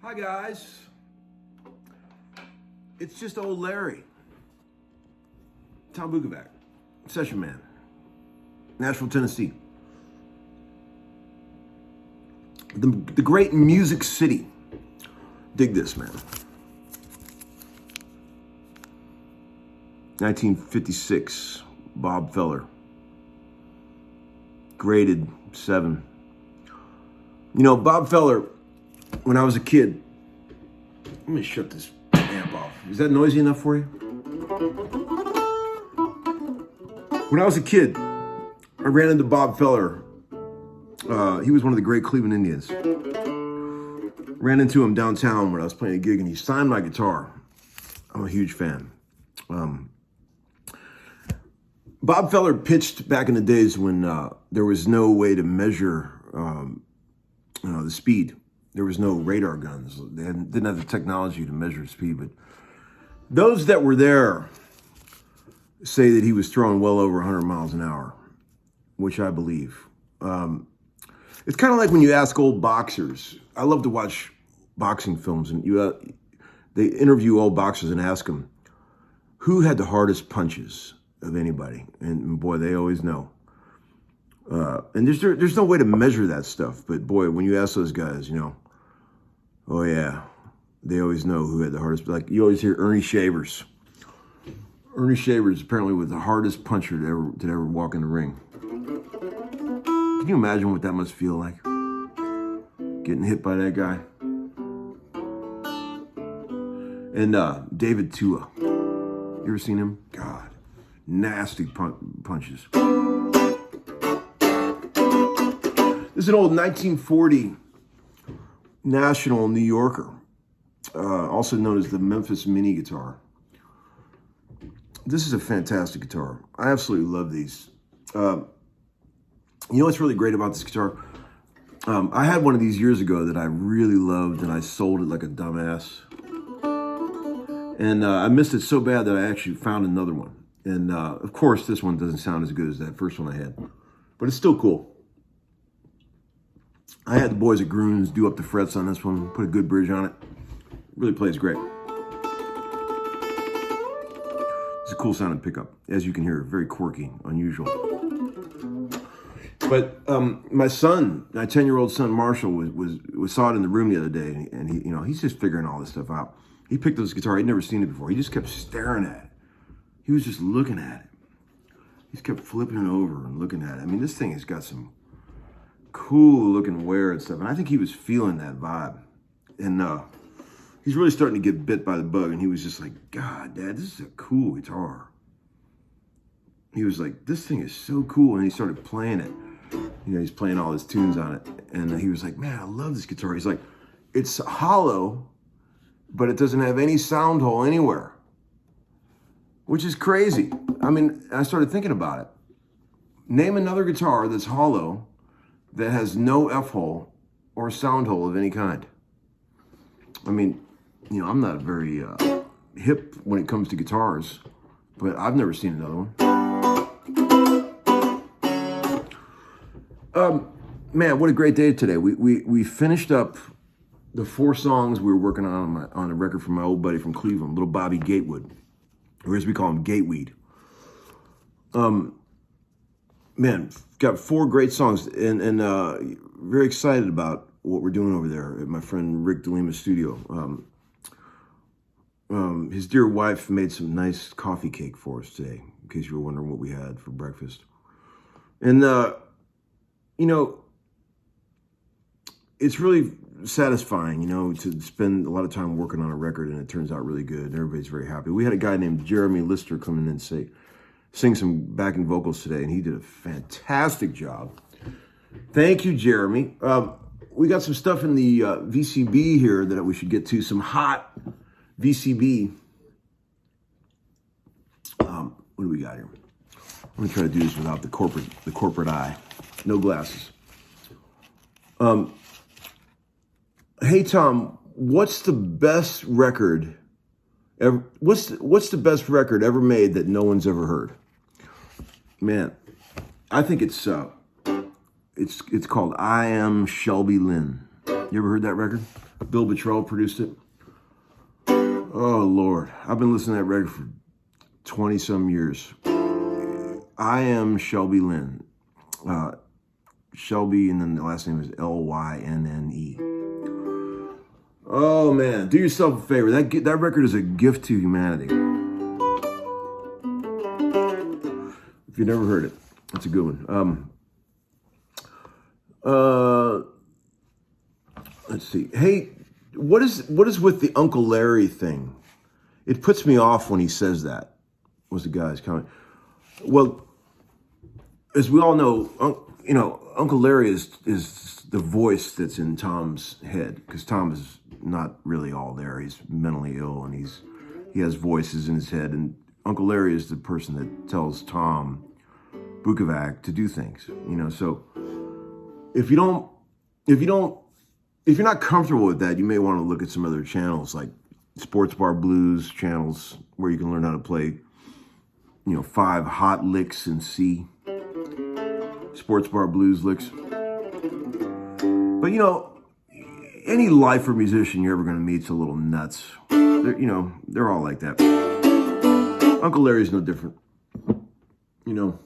Hi guys, it's just old Larry, Tom Bukovac, session man, Nashville, Tennessee. The great Music City. Dig this, man. 1956, Bob Feller. Graded 7. You know, Bob Feller, when I was a kid, let me shut this amp off. Is that noisy enough for you? When I was a kid, I ran into Bob Feller. He was one of the great Cleveland Indians. Ran into him downtown when I was playing a gig, and he signed my guitar. I'm a huge fan. Bob Feller pitched back in the days when there was no way to measure the speed. There was no radar guns. They didn't have the technology to measure speed. But those that were there say that he was throwing well over 100 miles an hour, which I believe. It's kind of like when you ask old boxers. I love to watch boxing films, and they interview old boxers and ask them who had the hardest punches of anybody, and boy, they always know. And there's no way to measure that stuff, but boy, when you ask those guys, you know, oh yeah, they always know who had the hardest. Like you always hear Ernie Shavers. Ernie Shavers apparently was the hardest puncher to ever walk in the ring. Can you imagine what that must feel like? Getting hit by that guy. And David Tua. You ever seen him? God, nasty punches. This is an old 1940 National New Yorker, also known as the Memphis Mini guitar. This is a fantastic guitar. I absolutely love these. You know what's really great about this guitar? I had one of these years ago that I really loved, and I sold it like a dumbass. And I missed it so bad that I actually found another one. And of course, this one doesn't sound as good as that first one I had, but it's still cool. I had the boys at Groons do up the frets on this one, put a good bridge on it. Really plays great. It's a cool sounding pickup, as you can hear, very quirky, unusual. But my son, my 10-year-old son Marshall, was saw it in the room the other day, and he, you know, he's just figuring all this stuff out. He picked up this guitar. He'd never seen it before. He just kept staring at it. He was just looking at it. He just kept flipping it over and looking at it. I mean, this thing has got some cool looking wear and stuff, and I think he was feeling that vibe. And he's really starting to get bit by the bug, and he was just like, God, Dad, this is a cool guitar. He was like, this thing is so cool, and he started playing it. You know, he's playing all his tunes on it, and he was like, man, I love this guitar. He's like, it's hollow, but it doesn't have any sound hole anywhere. which is crazy. I mean, I started thinking about it. Name another guitar that's hollow that has no F-hole or sound hole of any kind. I mean, you know, I'm not very hip when it comes to guitars, but I've never seen another one. Man, what a great day today. We finished up the 4 songs we were working on a record from my old buddy from Cleveland, little Bobby Gatewood, or as we call him, Gateweed. Man, got 4 great songs, and very excited about what we're doing over there at my friend Rick DeLima's studio. His dear wife made some nice coffee cake for us today, in case you were wondering what we had for breakfast. And, you know, it's really satisfying, you know, to spend a lot of time working on a record and it turns out really good and everybody's very happy. We had a guy named Jeremy Lister come in and sing some backing vocals today, and he did a fantastic job. Thank you, Jeremy. We got some stuff in the VCB here that we should get to, some hot VCB. What do we got here? I'm gonna try to do this without the corporate eye. No glasses. Hey Tom, what's the best record ever? What's the best record ever made that no one's ever heard? Man, I think it's called I Am Shelby Lynn. You ever heard that record? Bill Bottrell produced it. Oh Lord, I've been listening to that record for 20 some years. I Am Shelby Lynn. Shelby, and then the last name is Lynne. Oh man, do yourself a favor. That record is a gift to humanity. If you've never heard it, that's a good one. Let's see. Hey, what is with the Uncle Larry thing? It puts me off when he says that. Was the guy's comment? Well, as we all know, you know, Uncle Larry is the voice that's in Tom's head, because Tom is not really all there. He's mentally ill, and he has voices in his head, and Uncle Larry is the person that tells Tom Bukovac to do things. You know, so if you're not comfortable with that, you may want to look at some other channels like Sports Bar Blues channels where you can learn how to play, you know, 5 hot licks in C. Sports Bar Blues licks. But you know, any lifer musician you're ever going to meet's a little nuts. They're all like that. Uncle Larry's no different. You know.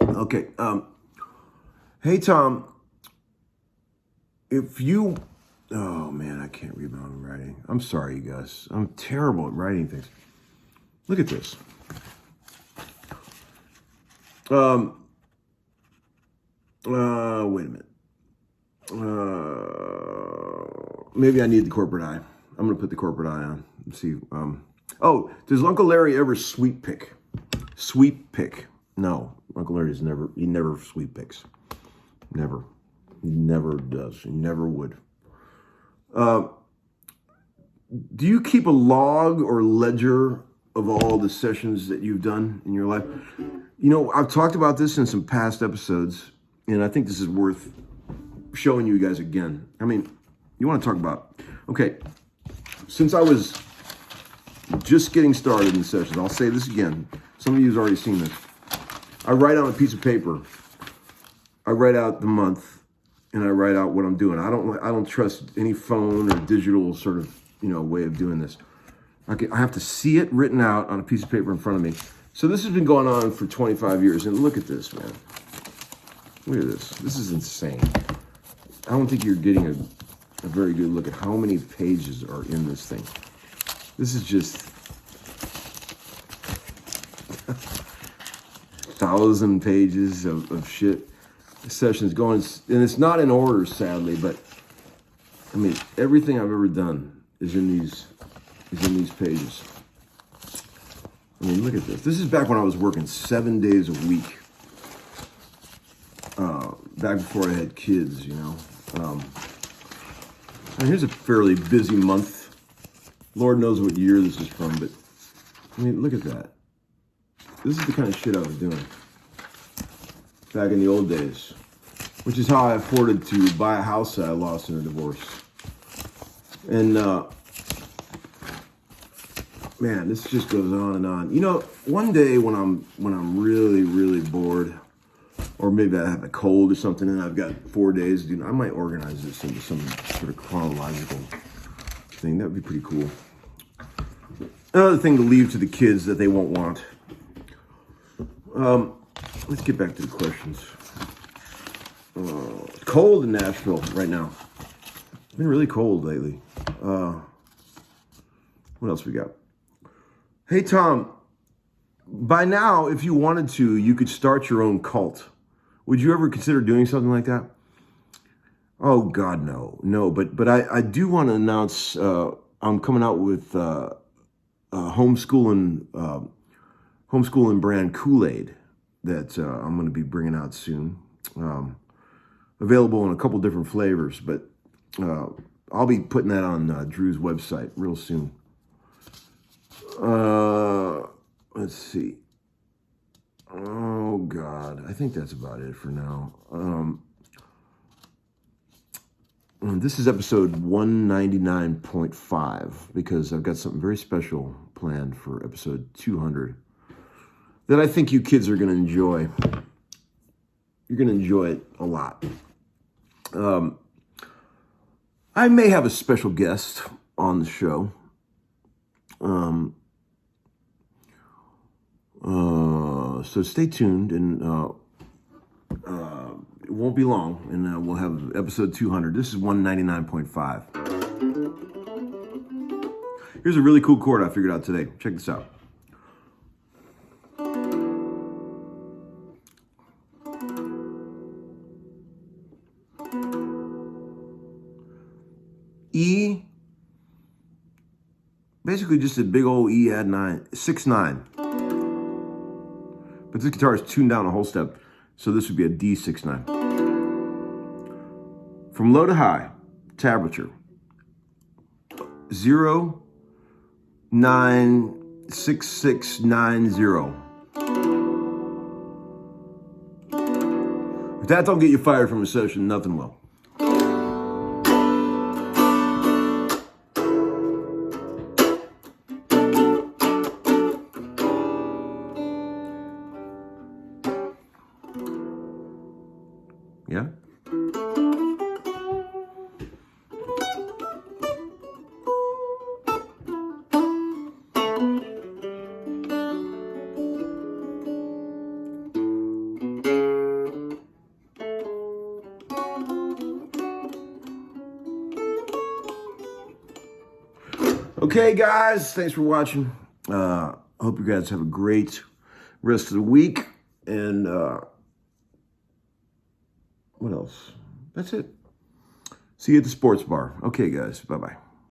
Okay. Hey Tom, oh man, I can't read my own writing. I'm sorry, you guys. I'm terrible at writing things. Look at this. Wait a minute. Maybe I need the corporate eye. I'm going to put the corporate eye on. Let's see. Does Uncle Larry ever sweep pick? Sweep pick. No, Uncle Larry's never sweep picks. Never. He never does. He never would. Do you keep a log or ledger of all the sessions that you've done in your life? You know, I've talked about this in some past episodes, and I think this is worth showing you guys again. I mean, you want to talk about, okay, since I was just getting started in sessions, I'll say this again. Some of you have already seen this. I write on a piece of paper. I write out the month, and I write out what I'm doing. I don't trust any phone or digital sort of, you know, way of doing this. I have to see it written out on a piece of paper in front of me. So this has been going on for 25 years, and look at this, man. Look at this. This is insane. I don't think you're getting a very good look at how many pages are in this thing. This is just 1,000 pages of shit. Sessions going, and it's not in order, sadly, but I mean, everything I've ever done is in these pages. I mean, look at this. This is back when I was working 7 days a week. Back before I had kids, you know. And here's a fairly busy month. Lord knows what year this is from, but I mean, look at that. This is the kind of shit I was doing back in the old days, which is how I afforded to buy a house that I lost in a divorce. And man, this just goes on and on. You know, one day when I'm really, really bored, or maybe I have a cold or something, and I've got 4 days, I might organize this into some sort of chronological thing. That would be pretty cool. Another thing to leave to the kids that they won't want. Let's get back to the questions. It's cold in Nashville right now. It's been really cold lately. What else we got? Hey, Tom, by now, if you wanted to, you could start your own cult. Would you ever consider doing something like that? Oh, God, no. No, but I do want to announce I'm coming out with Homeskoolin brand Kool-Aid that I'm going to be bringing out soon. Available in a couple different flavors, but I'll be putting that on Drew's website real soon. Let's see. Oh, God. I think that's about it for now. This is episode 199.5 because I've got something very special planned for episode 200 that I think you kids are going to enjoy. You're going to enjoy it a lot. I may have a special guest on the show. So stay tuned, and it won't be long, and we'll have episode 200. This is 199.5. Here's a really cool chord I figured out today. Check this out. E, basically just a big old E add 9, 6/9. But this guitar is tuned down a whole step, so this would be a D6/9. From low to high, tablature 0-9-6-6-9-0. If that don't get you fired from a session, nothing will. Yeah? Okay, guys, thanks for watching. I hope you guys have a great rest of the week. And what else? That's it. See you at the sports bar. Okay, guys. Bye-bye.